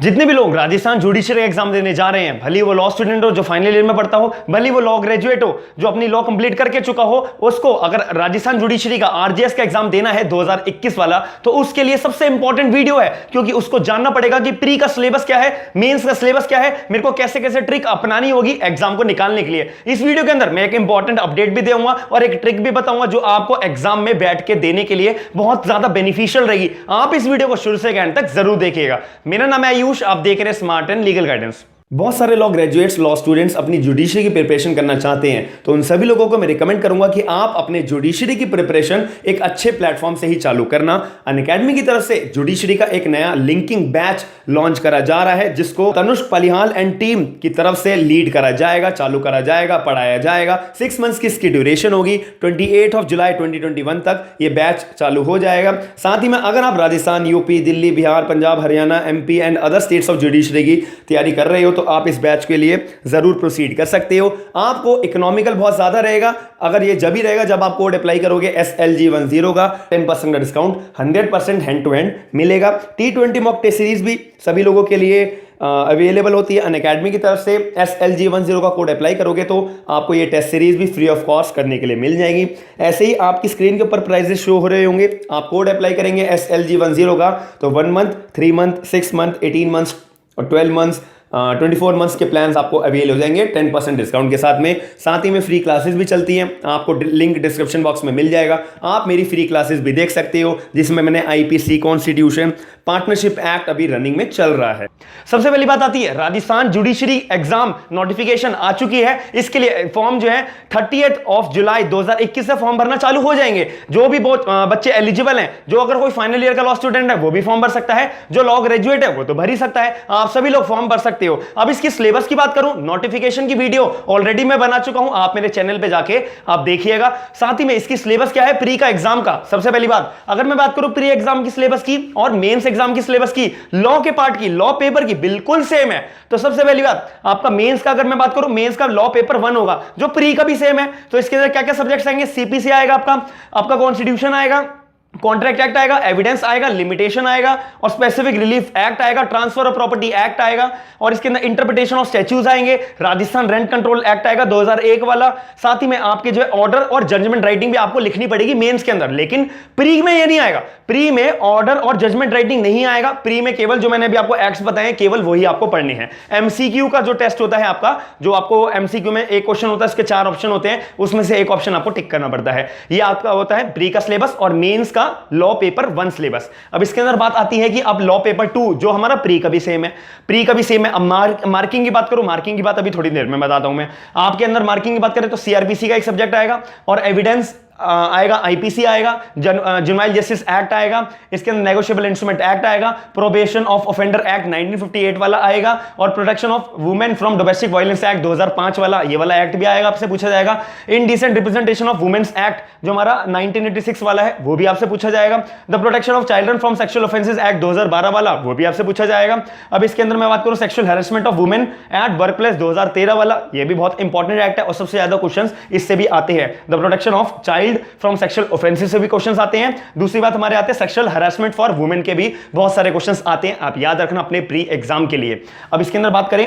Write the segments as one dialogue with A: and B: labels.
A: जितने भी लोग राजस्थान जुडिशरी एग्जाम देने जा रहे हैं, भले वो लॉ स्टूडेंट हो जो फाइनल ईयर में पढ़ता हो, भले वो लॉ ग्रेजुएट हो जो अपनी लॉ कंप्लीट करके चुका हो, उसको अगर राजस्थान जुडिशरी का आरजेएस का एग्जाम देना है 2021 वाला, तो उसके लिए सबसे इंपॉर्टेंट वीडियो है, क्योंकि उसको जानना पड़ेगा कि प्री का सिलेबस क्या है, मेंस का सिलेबस क्या है, मेरे को कैसे कैसे ट्रिक अपनानी होगी एग्जाम को निकालने के लिए। इस वीडियो के अंदर मैं एक इंपॉर्टेंट अपडेट भी दूंगा और एक ट्रिक भी बताऊंगा जो आपको एग्जाम में बैठ के देने के लिए बहुत ज्यादा बेनिफिशियल रहेगी। आप इस वीडियो को शुरू से एंड तक जरूर देखिएगा। मेरा नाम है आयुष, आप देख रहे हैं स्मार्ट एंड लीगल गाइडेंस। बहुत सारे लॉ ग्रेजुएट्स, लॉ स्टूडेंट्स अपनी जुडिशरी की प्रिपरेशन करना चाहते हैं, तो उन सभी लोगों को मैं रिकमेंड करूंगा कि आप अपने जुडिशरी की प्रिपरेशन एक अच्छे प्लेटफॉर्म से ही चालू करना। अनअकैडमी की तरफ से जुडिशरी का एक नया लिंकिंग बैच लॉन्च करा जा रहा है, जिसको तनुष्क पलिहाल एंड टीम की तरफ से लीड करा जाएगा, चालू करा जाएगा, पढ़ाया जाएगा। 6 मंथ्स की इसकी ड्यूरेशन होगी। 28 जुलाई 2021 तक ये बैच चालू हो जाएगा। साथ ही में अगर आप Rajasthan, UP, Delhi, Bihar, Punjab, Haryana, MP and other states of judiciary की तैयारी कर रहे हो तो आप इस बैच के लिए जरूर प्रोसीड कर सकते हो। आपको इकोनॉमिकल बहुत ज्यादा रहेगा, अगर ये जब ही रहेगा जब आप कोड अप्लाई करोगे SLG10 का 10% का डिस्काउंट 100% हैंड टू हैंड मिलेगा। T20 मॉक टेस्ट सीरीज भी सभी लोगों के लिए अवेलेबल होती है अनअकैडमी की तरफ से। SLG10 का कोड अप्लाई करोगे तो आपको ये टेस्ट सीरीज भी फ्री ऑफ कॉस्ट करने के लिए मिल जाएगी। ऐसे ही आपकी स्क्रीन के ऊपर प्राइजेस शो हो रहे होंगे। आप कोड अप्लाई करेंगे SLG10 का तो 1 मंथ, 3 मंथ, 6 मंथ, 18 मंथ्स और 12 मंथ्स 24 मंथ्स के प्लान्स आपको अवेल हो जाएंगे 10% डिस्काउंट के साथ में। साथ ही में फ्री क्लासेस भी चलती हैं, आपको लिंक डिस्क्रिप्शन बॉक्स में मिल जाएगा। आप मेरी फ्री क्लासेस भी देख सकते हो, जिसमें मैंने IPC कॉन्स्टिट्यूशन पार्टनरशिप एक्ट अभी रनिंग में चल रहा है। सबसे पहली बात आती है, राजस्थान जुडिशरी एग्जाम नोटिफिकेशन आ चुकी है। इसके लिए फॉर्म जो है 30 जुलाई 2021 से फॉर्म भरना चालू हो जाएंगे। जो भी बहुत बच्चे एलिजिबल हैं, जो अगर कोई फाइनल ईयर का लॉ स्टूडेंट है वो भी फॉर्म भर सकता है, जो लॉ ग्रेजुएट है वो तो भर ही सकता है। आप सभी लोग फॉर्म भर सकते हो। अब इसकी सिलेबस की बात करूं, नोटिफिकेशन की वीडियो ऑलरेडी मैं बना चुका हूं, आप मेरे चैनल पे जाके आप देखिएगा। साथ ही में इसकी सिलेबस क्या है प्री का एग्जाम का। सबसे पहली बात, अगर मैं बात करूं प्री एग्जाम की सिलेबस की और मेंस एग्जाम की सिलेबस की, लॉ के पार्ट की, लॉ पेपर की बिल्कुल सेम है। तो सबसे पहली बात, आपका मेंस का अगर मैं बात करूं, मेंस का लॉ पेपर 1 होगा जो प्री का भी सेम है। तो इसके अंदर क्या क्या सब्जेक्ट्स आएंगे? CPC आएगा, आपका कॉन्स्टिट्यूशन आएगा, कॉन्ट्रैक्ट एक्ट आएगा, एविडेंस आएगा, लिमिटेशन आएगा और स्पेसिफिक रिलीफ एक्ट आएगा, ट्रांसफर ऑफ प्रॉपर्टी एक्ट आएगा और इसके अंदर इंटरप्रिटेशन ऑफ स्टैट्यूज आएंगे, राजस्थान रेंट कंट्रोल एक्ट आएगा 2001 वाला। साथ ही में आपके जो है ऑर्डर और जजमेंट राइटिंग भी आपको लिखनी पड़ेगी मेंस के अंदर, लेकिन प्री में ये नहीं आएगा। प्री में ऑर्डर और जजमेंट राइटिंग नहीं आएगा। प्री में केवल जो मैंने अभी आपको एक्ट्स बताए केवल वही आपको पढ़ने हैं। MCQ का जो टेस्ट होता है आपका, जो आपको MCQ में एक क्वेश्चन होता है, इसके 4 ऑप्शन होते हैं, उसमें से एक ऑप्शन आपको टिक करना पड़ता है। ये आपका होता है प्री का सिलेबस और मेंस का लॉ पेपर 1 सिलेबस। अब इसके अंदर बात आती है कि अब लॉ पेपर 2 जो हमारा प्री का भी सेम है, प्री का भी सेम है। अब मार्किंग की बात करूं, मार्किंग की बात अभी थोड़ी देर में बताता हूं मैं आपके अंदर। मार्किंग की बात करें तो CRPC का एक सब्जेक्ट आएगा और एविडेंस आएगा, IPC आएगा, जुवेनाइल जस्टिस एक्ट आएगा, इसके अंदर नेगोशिएबल इंस्ट्रूमेंट एक्ट आएगा, प्रोबेशन ऑफ ऑफेंडर एक्ट 1958 वाला आएगा और protection of women from domestic violence act 2005 वाला, ये वाला एक्ट भी आएगा, आपसे पूछा जाएगा। Indecent representation of women's act जो हमारा 1986 वाला है वो भी आपसे पूछा जाएगा। The protection of children from sexual offences act 2012 वाला, वो भी आपसे पूछा जाएगा। अब इसके अंदर मैं बात करूं sexual harassment of women at work place 2013 वाला, ये भी बहुत इंपॉर्टेंट एक्ट है और सबसे ज्यादा क्वेश्चंस इससे भी आते हैं। The protection of child from sexual offences से भी क्वेश्चंस आते हैं। दूसरी बात हमारे आते हैं सेक्सुअल हैरेसमेंट फॉर वुमेन के भी बहुत सारे क्वेश्चंस आते हैं, आप याद रखना अपने प्री एग्जाम के लिए। अब इसके अंदर बात करें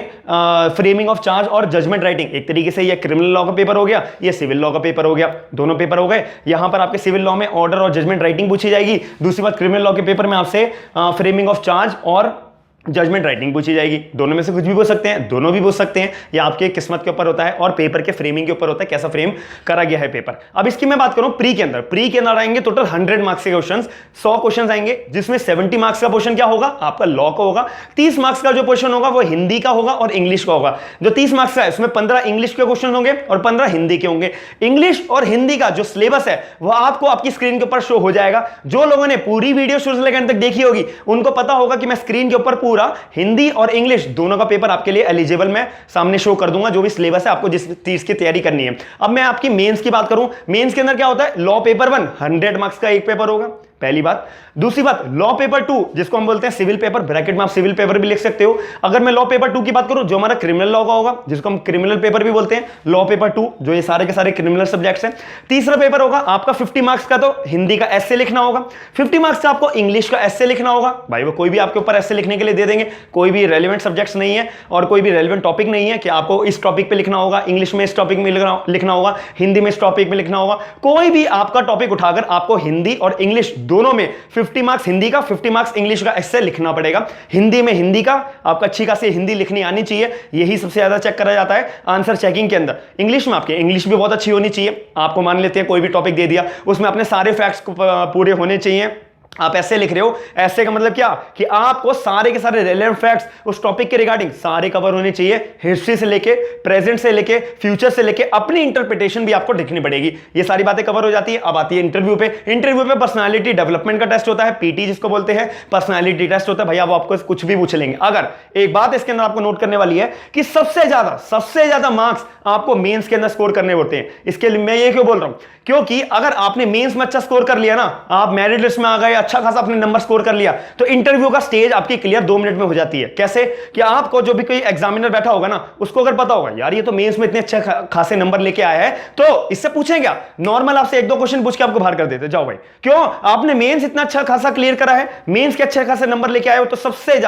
A: फ्रेमिंग ऑफ चार्ज और जजमेंट राइटिंग, एक तरीके से ये क्रिमिनल लॉ का पेपर हो गया, ये सिविल लॉ का पेपर हो गया, दोनों पेपर हो गए। यहां पर आपके सिविल लॉ में ऑर्डर और जजमेंट राइटिंग पूछी जाएगी। दूसरी बात क्रिमिनल लॉ के पेपर में आपसे फ्रेमिंग ऑफ चार्ज और जजमेंट राइटिंग पूछी जाएगी। दोनों में से कुछ भी पूछ सकते हैं, दोनों भी पूछ सकते हैं, या आपके किस्मत के ऊपर होता है और पेपर के फ्रेमिंग के ऊपर होता है, कैसा फ्रेम करा गया है पेपर। अब इसकी मैं बात करूं प्री के अंदर, प्री के अंदर आएंगे टोटल 100 मार्क्स के क्वेश्चंस, 100 क्वेश्चंस आएंगे, जिसमें 70 मार्क्स का क्वेश्चन क्या होगा आपका लॉ का होगा। 30 मार्क्स का जो क्वेश्चन होगा वो हिंदी का होगा और इंग्लिश का होगा। जो 30 मार्क्स का है उसमें 15 इंग्लिश के क्वेश्चन होंगे और 15 हिंदी के होंगे। इंग्लिश और हिंदी का जो सिलेबस है वह आपको आपकी स्क्रीन के ऊपर शो हो जाएगा। जो लोगों ने पूरी वीडियो शुरू से लेकर अंत तक देखी होगी उनको पता होगा कि मैं स्क्रीन के ऊपर पूरा हिंदी और इंग्लिश दोनों का पेपर आपके लिए एलिजिबल मैं सामने शो कर दूंगा, जो भी सिलेबस है आपको जिस चीज की तैयारी करनी है। अब मैं आपकी मेंस की बात करूं, मेंस के अंदर क्या होता है, लॉ पेपर 1 100 मार्क्स का एक पेपर होगा, पहली बात। दूसरी बात, लॉ पेपर 2 जिसको हम बोलते हैं सिविल पेपर, ब्रैकेट में आप सिविल पेपर भी लिख सकते हो। अगर मैं लॉ पेपर 2 की बात करूं, जो हमारा क्रिमिनल लॉ का होगा, जिसको हम क्रिमिनल पेपर भी बोलते हैं, लॉ पेपर 2, जो ये सारे के सारे क्रिमिनल सब्जेक्ट्स हैं। तीसरा पेपर होगा आपका 50 मार्क्स का, तो हिंदी का एस्से लिखना होगा। 50 मार्क्स का आपको इंग्लिश का एस्से लिखना होगा। भाई वो कोई भी आपके ऊपर एस्से लिखने के लिए दे देंगे, कोई भी रेलेवेंट सब्जेक्ट्स नहीं है और कोई भी रेलेवेंट टॉपिक नहीं है कि आपको इस टॉपिक पे लिखना होगा, इंग्लिश में इस टॉपिक में लिखना होगा, हिंदी में इस टॉपिक में लिखना होगा। कोई भी आपका टॉपिक उठाकर आपको हिंदी और इंग्लिश दोनों में 50 मार्क्स हिंदी का, 50 मार्क्स इंग्लिश का एस्से लिखना पड़ेगा। हिंदी में हिंदी का आपको अच्छी खासी हिंदी लिखनी आनी चाहिए, यही सबसे ज्यादा चेक करा जाता है आंसर चेकिंग के अंदर। इंग्लिश में आपके इंग्लिश भी बहुत अच्छी होनी चाहिए। आपको मान लेते हैं कोई भी टॉपिक दे दिया, उसमें अपने सारे फैक्ट्स पूरे होने चाहिए। आप ऐसे लिख रहे हो, ऐसे का मतलब क्या कि आपको सारे के सारे रेलेवेंट फैक्ट्स उस टॉपिक के रिगार्डिंग सारे कवर होने चाहिए। हिस्ट्री से लेके, प्रेजेंट से लेके, फ्यूचर से लेके अपनी इंटरप्रिटेशन भी आपको लिखनी पड़ेगी। ये सारी बातें कवर हो जाती है। अब आती है इंटरव्यू पे। इंटरव्यू पे पर्सनालिटी डेवलपमेंट का टेस्ट होता है, पीटी जिसको बोलते हैं, पर्सनालिटी टेस्ट होता है। भैया वो आपको कुछ भी पूछ लेंगे। अगर एक बात इसके अंदर आपको नोट करने वाली है कि सबसे ज्यादा मार्क्स आपको मेंस के अंदर स्कोर करने होते हैं। इसके लिए मैं ये क्यों बोल रहा हूं, क्योंकि अगर आपने मेंस में अच्छा स्कोर कर लिया ना, आप मेरिट लिस्ट में आ गए, अच्छा खासा अपने नंबर स्कोर कर लिया, तो इंटरव्यू का स्टेज आपकी क्लियर 2 मिनट में हो जाती है। कैसे कि आपको जो भी कोई एग्जामिनर बैठा होगा ना, उसको अगर पता होगा यार ये तो मेंस में इतने अच्छे खासे नंबर लेके आया है, तो इससे पूछें क्या, नॉर्मल आपसे 1-2 क्वेश्चन पूछ के आपको बाहर कर देते, जाओ भाई। क्यों? आपने मेंस इतना अच्छा खासा क्लियर करा है, मेंस के अच्छे खासे नंबर लेके आए हो, तो सबसे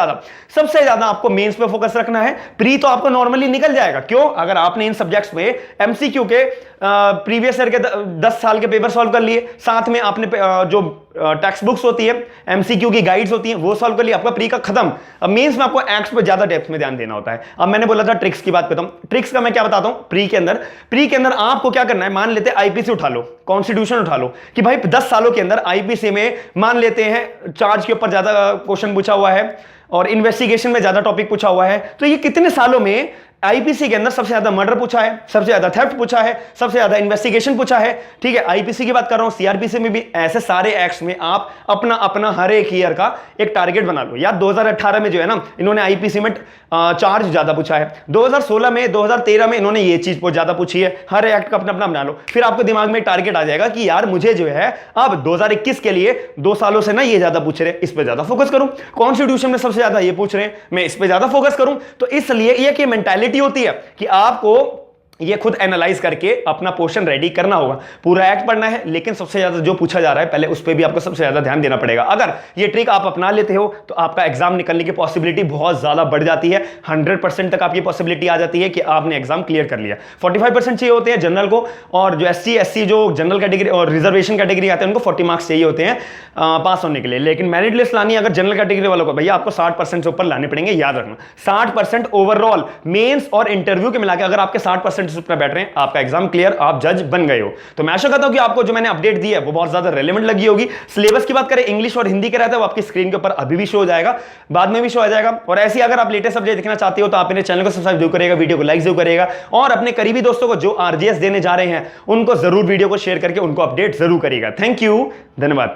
A: ज्यादा आपको मेंस पे फोकस रखना है। प्री तो आपको नॉर्मली निकल जाएगा। क्यों? अगर आपने इन सब्जेक्ट्स में एमसीक्यू के प्रीवियस ईयर के 10 साल के पेपर सॉल्व कर लिए, साथ में आपने जो टेक्स्ट बुक्स होती है, एमसीक्यू की गाइड्स होती हैं, वो सॉल्व कर लिया, आपका प्री का खत्म। अब मेंस में आपको एक्ट्स पे ज्यादा डेप्थ में ध्यान देना होता है। अब मैंने बोला था ट्रिक्स की बात करता हूं। ट्रिक्स का मैं क्या बताता हूं, प्री के अंदर आपको क्या करना है, मान लेते हैं आईपीसी उठा लो, कॉन्स्टिट्यूशन उठा लो, कि भाई 10 सालों के अंदर आईपीसी में मान लेते हैं चार्ज के ऊपर ज्यादा क्वेश्चन पूछा हुआ है और इन्वेस्टिगेशन में ज्यादा टॉपिक पूछा हुआ है, तो ये कितने सालों में आईपीसी के अंदर सबसे ज्यादा मर्डर पूछा है, सबसे ज्यादा थेफ्ट पूछा है, सबसे ज्यादा इन्वेस्टिगेशन पूछा है। ठीक है, आईपीसी की बात कर रहा हूं, सीआरपीसी में भी ऐसे सारे एक्ट्स में आप अपना हर एक ईयर का एक टारगेट बना लो। यार 2018 में जो है ना, इन्होंने आईपीसी में चार्ज ज्यादा पूछा है, 2016 में, 2013 में इन्होंने ये चीज बहुत ज्यादा पूछी है। हर एक्ट का अपना बना लो, फिर आपको दिमाग में टारगेट आ जाएगा कि यार मुझे जो है अब 2021 के लिए 2 सालों से ना ये ज्यादा पूछ रहे हैं, इस पर ज्यादा फोकस करूं। कॉन्स्टिट्यूशन में सबसे ज्यादा ये पूछ रहे हैं, मैं इस पर ज्यादा फोकस करूं। तो इसलिए ये मेंटालिटी होती है कि आपको ये खुद एनालाइज करके अपना पोर्शन रेडी करना होगा। पूरा एक्ट पढ़ना है, लेकिन सबसे ज्यादा जो पूछा जा रहा है पहले उस पर भी आपको सबसे ज्यादा ध्यान देना पड़ेगा। अगर ये ट्रिक आप अपना लेते हो तो आपका एग्जाम निकलने की पॉसिबिलिटी बहुत ज्यादा बढ़ जाती है। 100% तक आपकी पॉसिबिलिटी आ जाती है कि आपने एग्जाम क्लियर कर लिया। 45% चाहिए होते हैं जनरल को, और जो SC SC जो जनरल कैटेगरी और रिजर्वेशन कैटेगरी आते हैं उनको 40 मार्क्स चाहिए होते हैं पास होने के लिए। लेकिन मेरिट लिस्ट लानी अगर जनरल कैटेगरी वालों को, भैया आपको 60% से ऊपर लाने पड़ेंगे, याद रखना। 60% ओवरऑल मेंस और इंटरव्यू के मिलाकर अगर आपके 60% से ऊपर बैठ रहे हैं, आपका एग्जाम क्लियर, आप जज बन गए हो। तो मैं आशा करता हूं कि आपको जो मैंने अपडेट दी है वो बहुत ज्यादा रेलेवेंट लगी होगी। सिलेबस की बात करें, इंग्लिश और हिंदी के रहता है, वो आपकी स्क्रीन के ऊपर अभी भी शो हो जाएगा, बाद में भी शो आ जाएगा। और ऐसी अगर आप लेटेस्ट सब्जेक्ट देखना चाहते हो तो आप मेरे चैनल को सब्सक्राइब जरूर करिएगा, वीडियो को लाइक जरूर करिएगा, और अपने करीबी दोस्तों को जो RGS देने जा रहे हैं उनको जरूर वीडियो को शेयर करके उनको अपडेट जरूर करिएगा। थैंक यू, धन्यवाद।